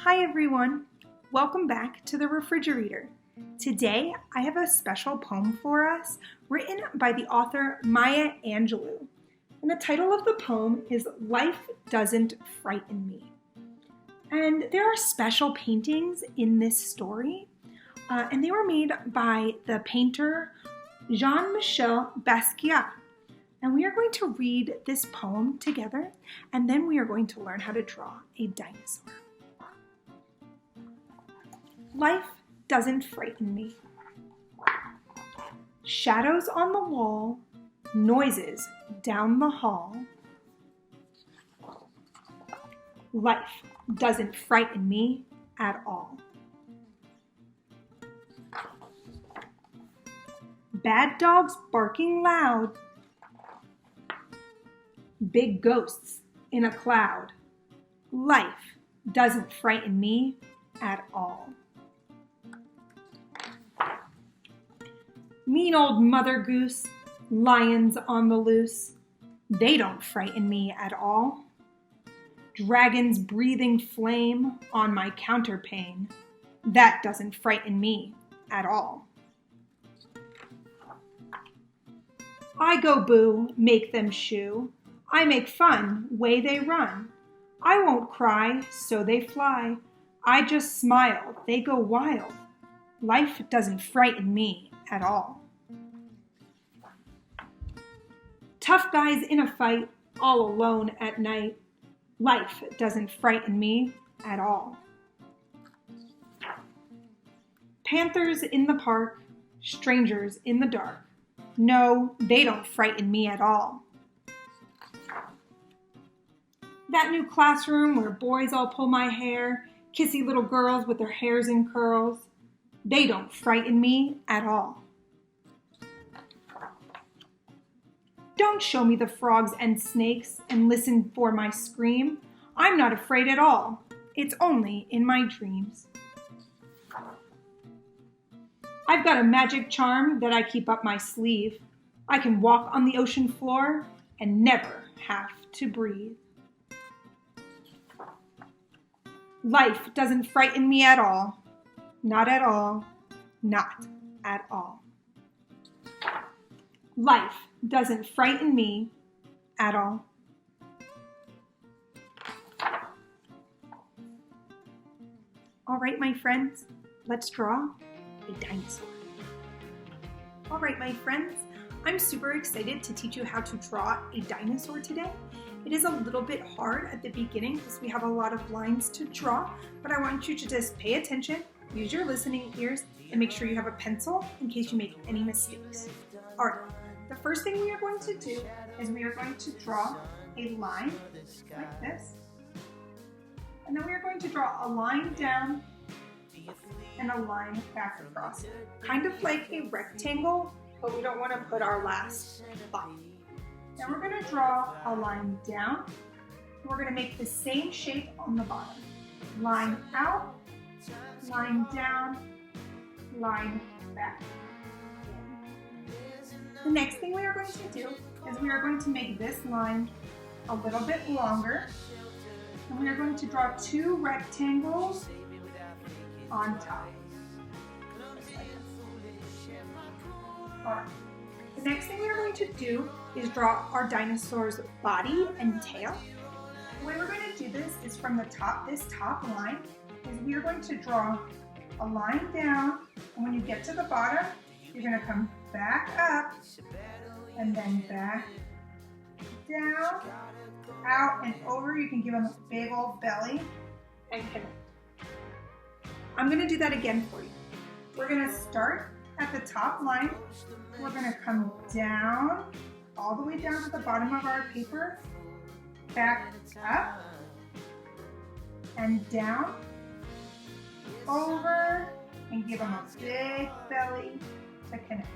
Hi everyone, welcome back to the refrigerator. Today I have a special poem for us written by the author Maya Angelou. And the title of the poem is Life Doesn't Frighten Me. And there are special paintings in this story, and they were made by the painter Jean-Michel Basquiat. And we are going to read this poem together, and then we are going to learn how to draw a dinosaur. Life doesn't frighten me. Shadows on the wall, noises down the hall. Life doesn't frighten me at all. Bad dogs barking loud. Big ghosts in a cloud. Life doesn't frighten me at all. Mean old Mother Goose, lions on the loose, they don't frighten me at all. Dragons breathing flame on my counterpane, that doesn't frighten me at all. I go boo, make them shoo, I make fun, way they run. I won't cry, so they fly, I just smile, they go wild. Life doesn't frighten me at all. Tough guys in a fight, all alone at night. Life doesn't frighten me at all. Panthers in the park, strangers in the dark. No, they don't frighten me at all. That new classroom where boys all pull my hair, kissy little girls with their hairs in curls, they don't frighten me at all. Don't show me the frogs and snakes and listen for my scream. I'm not afraid at all. It's only in my dreams. I've got a magic charm that I keep up my sleeve. I can walk on the ocean floor and never have to breathe. Life doesn't frighten me at all. Not at all. Not at all. Life doesn't frighten me at all. All right, my friends, let's draw a dinosaur. All right, my friends, I'm super excited to teach you how to draw a dinosaur today. It is a little bit hard at the beginning because we have a lot of lines to draw, but I want you to just pay attention, use your listening ears, and make sure you have a pencil in case you make any mistakes. All right. The first thing we are going to do is we are going to draw a line like this. And then we are going to draw a line down and a line back across. Kind of like a rectangle, but we don't want to put our last line. Then we're going to draw a line down. We're going to make the same shape on the bottom. Line out, line down, line back. The next thing we are going to do is we are going to make this line a little bit longer, and we are going to draw two rectangles on top. All right. The next thing we are going to do is draw our dinosaur's body and tail. The way we're going to do this is from the top, this top line, is we are going to draw a line down, and when you get to the bottom, you're going to come back up, and then back down, out, and over. You can give them a big old belly and connect. I'm going to do that again for you. We're going to start at the top line. We're going to come down, all the way down to the bottom of our paper, back up, and down, over, and give them a big belly to connect.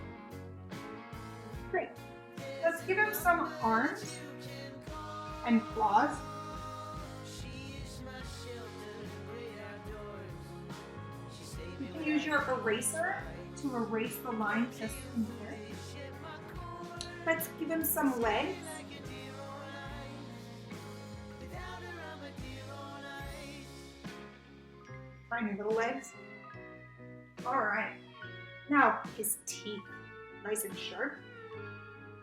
Great. Let's give him some arms and claws. You can use your eraser to erase the line just in here. Let's give him some legs. Tiny little legs. All right. Now his teeth, nice and sharp.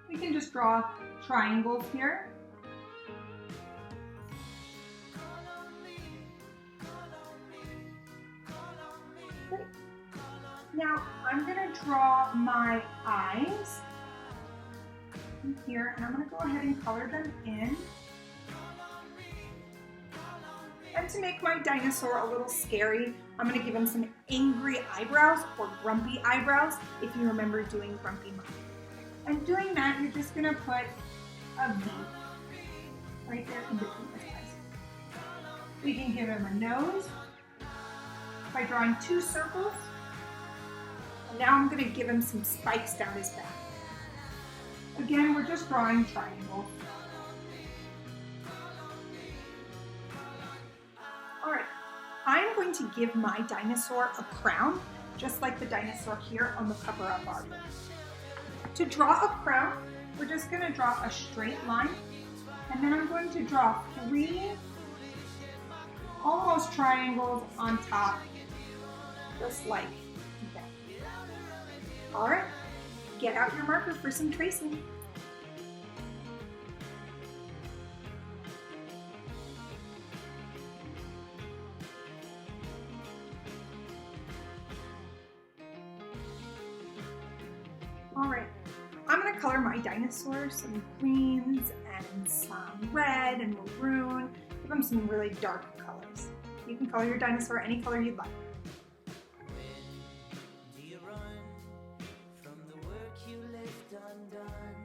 We can just draw triangles here. Great. Now I'm gonna draw my eyes here, and I'm gonna go ahead and color them in. And to make my dinosaur a little scary, I'm gonna give him some angry eyebrows or grumpy eyebrows, if you remember doing Grumpy Mom. And doing that, you're just gonna put a V right there in between his eyes. We can give him a nose by drawing 2 circles. And now I'm gonna give him some spikes down his back. Again, we're just drawing triangles. All right, I'm going to give my dinosaur a crown, just like the dinosaur here on the cover of our book. To draw a crown, we're just gonna draw a straight line, and then I'm going to draw 3 almost triangles on top, just like that. All right, get out your marker for some tracing. All right, I'm gonna color my dinosaur some greens and some red and maroon. Give them some really dark colors. You can color your dinosaur any color you'd like. When do you run from the work you left undone?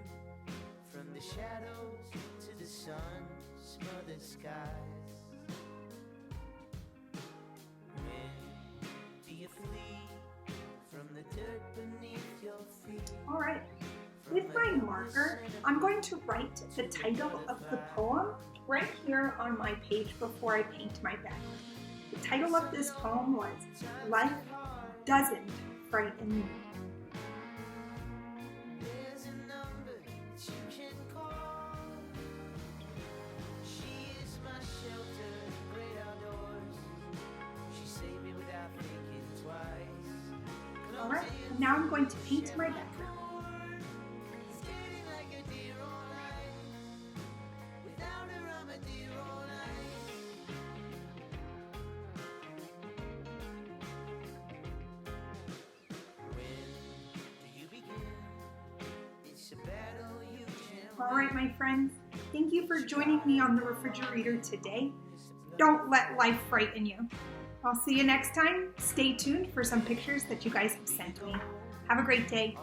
From the shadows to the sun, smothered skies. When do you flee from the dirt beneath your feet? All right, with my marker, I'm going to write the title of the poem right here on my page before I paint my background. The title of this poem was Life Doesn't Frighten Me. There's a number that you can call. She is my shelter, great outdoors. She saved me without thinking twice. All right, now I'm going to paint my background. Skating like a deer on ice. Without her, I'm a deer on ice. When do you begin? It's a battle you can't All right, my friends, thank you for joining me on the refrigerator today. Don't let life frighten you. I'll see you next time. Stay tuned for some pictures that you guys have sent me. Have a great day.